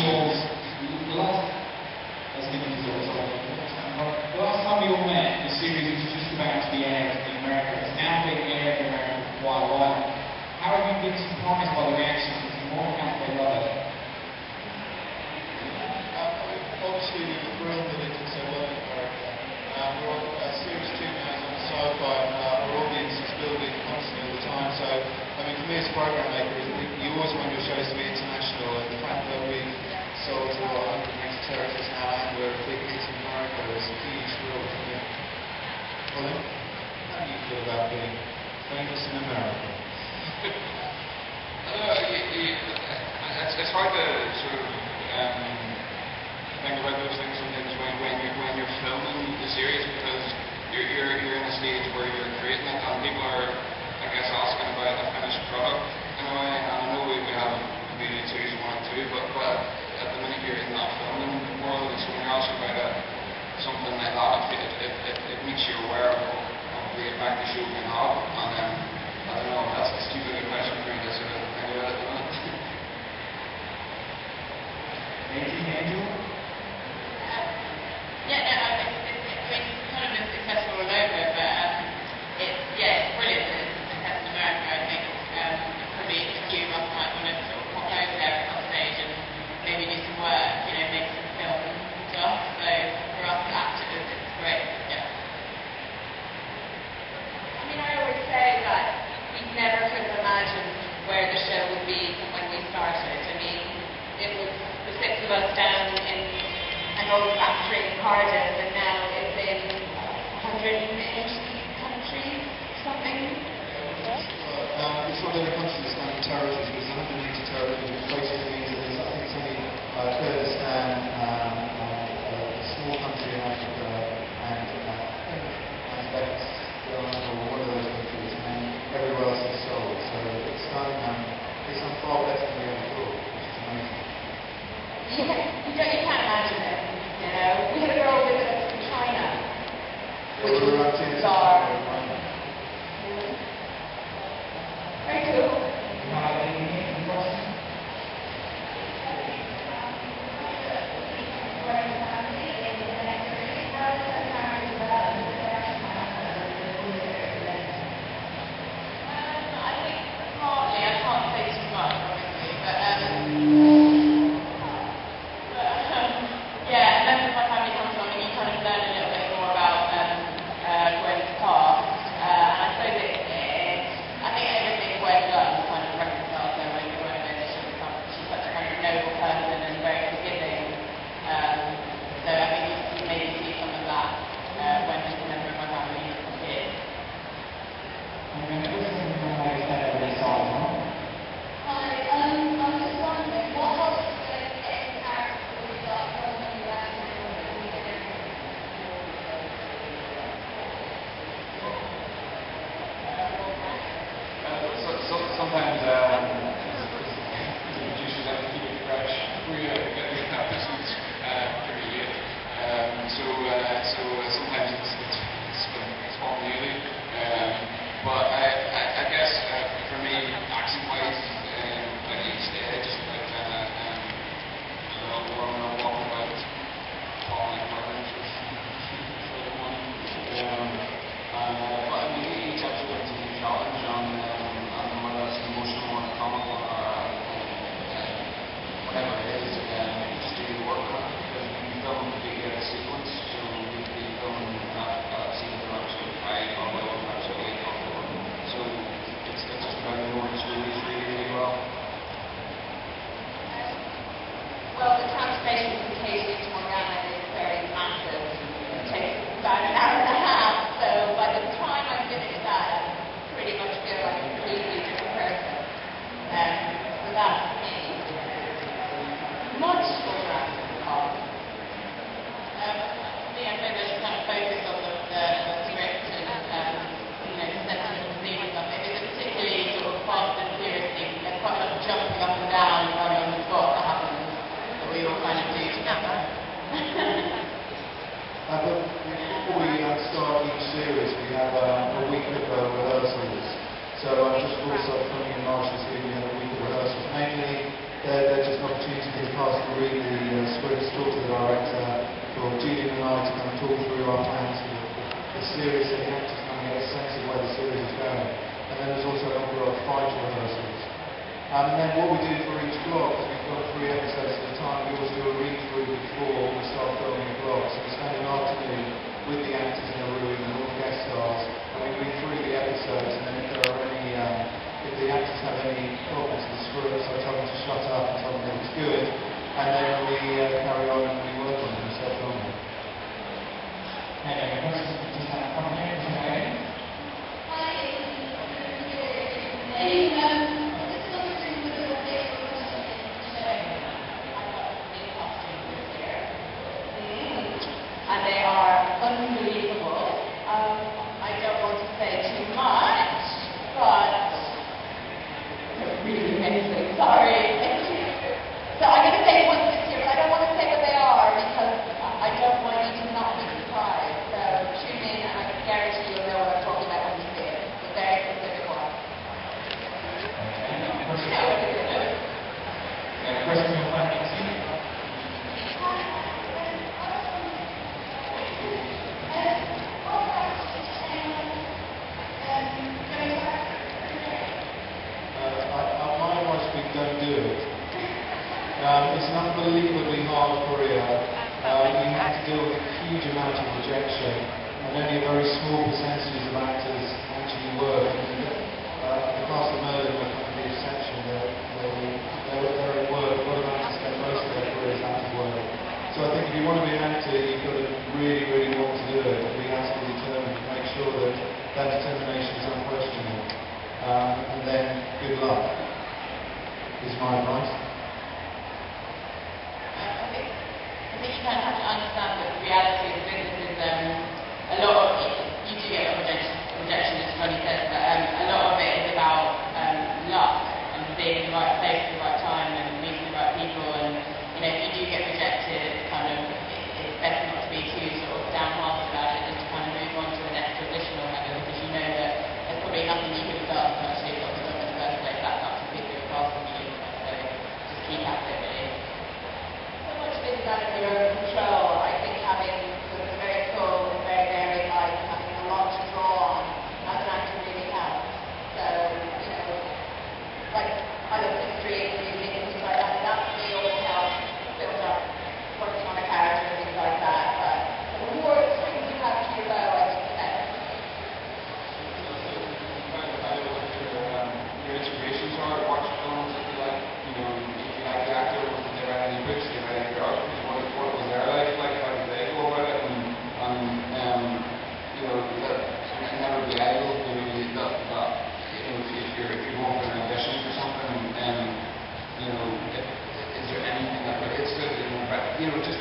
visuals. The last time we all met, the series was just about to be aired in America. It's now been aired in America for quite a while. How have you been surprised by the reaction? Because more accounts they love it. Obviously, we were thrilled that it did so well in America. We're on Series 2 now is on the sci-fi, and our audience is building constantly all the time. So, I mean, for me as a program maker, you always want your shows to be international, and the fact that we've sold to 180 territories now and we're a big hit in America is a huge thrill for me. Colin, how do you feel about being famous in America? It's hard to sort of think about those things sometimes when you're filming the series, because you're in a stage where you're creating it and people are, I guess, asking about a finished product in a way. And I know we have maybe series 1 and 2, but at the minute you're in that filming world, so when you're asking about something like that, it makes you aware of the impact the show can have. And I don't know, that's too big a question for me to sort of think about at the minute. Angel? Yeah, no, it's kind of been successful all over, but it's brilliant that it's a success in America. I think probably a few of us might want to sort of pop over there at some stage and maybe do some work, make some film and stuff. So for us as actors, it's great. Yeah. I mean, I always say that we never could have imagined where the show would be when we started. I mean, it was the 6 of us down in an old factory in Cardiff, and now it's in 180 countries, something. It's not in a country that's down in territories, but it's 180 territories, which basically means that there's, I think it's only Kurdistan, a small country in Africa, and Uzbekistan, or one of those countries, and then everywhere else is sold. So it's done far better than we ever thought, which is amazing. You can't imagine it, We had a girl visit us from China, which was bizarre. Very cool. I think partly, I can't say too much, obviously, but yeah, members of my family come along and you kind of learn a little bit more about Gwen's past. And I suppose I think everything Gwen does kind of reconciles her with the Gwen is. She's such a kind of noble person and very forgiving. So I think you maybe see some of that when she's a member of my family as a kid. Hi, I was just wondering, what helps you get characters when you got from the last Sometimes producers have to keep it fresh. We get the episodes pretty late, so sometimes it's all newly. But I guess for me, accent-wise, at each day, just like walking about, talking like Merlin, but I mean, each episode is a new challenge, and whether it's emotional or comical or whatever it is, you just do your work on it, because when you film a big sequence, so we film that scene for episode 5 on the other episode 8 on the other. So it's just about knowing stories really well. Well, the transformation from Katie to Morgana is very massive. It takes about an hour and a half, so by the time I finish that, I'm pretty much good. I'm a completely different person. So that, for me, much more drastic than cost. For me, I suppose there's kind of focus on the script and setting the scene and stuff. If it's a particularly sort of fast and furious thing, there's quite a lot of jumping up and down and running on the spot that happens, that we all kind of do together. Before we start each series, we have a week of rehearsals. So just also filming in March this week, we have a week of rehearsals, mainly they're just an opportunity for the cast to read the scripts, talk to the director, for Julian and I to kind of talk through our plans for the series, so the actors kind of get a sense of where the series is going. And then there's also a number of fight rehearsals. And then what we do for each block, because we've got 3 episodes at a time, we always do a read-through before we start filming a block. So we spend an afternoon with the actors in a room and all the guest stars, and we read through the episodes, and then if there are any, if the actors have any problems with the scripts, I tell them to shut up and tell them that it's good, and then we carry on and we work on it and start filming. Any questions? Just have a comment here. And they are unbelievable. I don't want to say too much, but they're really amazing. Sorry. So I'm going to say one this year, but I don't want to say what they are because I don't want you to not be surprised. So tune in, and I can guarantee you'll know what I'm talking about when you see it. It's a very specific one. Question you'll find next week. Don't do it. It's an unbelievably hard career. You have to deal with a huge amount of rejection, and only a very small percentage of actors actually work. The cast of Merlin were kind of the exception. They're in work. A lot of actors spend most of their careers out of work. So I think if you want to be an actor, you've got to really, really want to do it and be absolutely determined to make sure that that determination is unquestionable. And then, good luck. Is my advice. I think you kind of have to understand that the reality of the business is a lot of you do get rejection, as Tony says, but a lot of it is about luck and being in the right place at the right time and meeting the right people. And if you do get rejected, it's kind of it's best not to be too sort of downhearted about it, just to kind of move on to the next audition or whatever, because you know that there's probably nothing you could have done to actually got the job in the first place. That's up to people who are asking you. Keep at it, really. So much things out of your own control. I think having sort of a very full and very varied life and having a lot to draw on as an actor really helps. So, like I looked at street music and things like that, and that really all helps build up working on a character and things like that. But the more strings you have to your bow, I think the better. Your inspirations are watch films if you like, like the actor, did they write any books, did they write any biographies, what was their life like, how did they go about it, and that you can never be idle, if you're going for an audition for something, is there anything that relates to it, just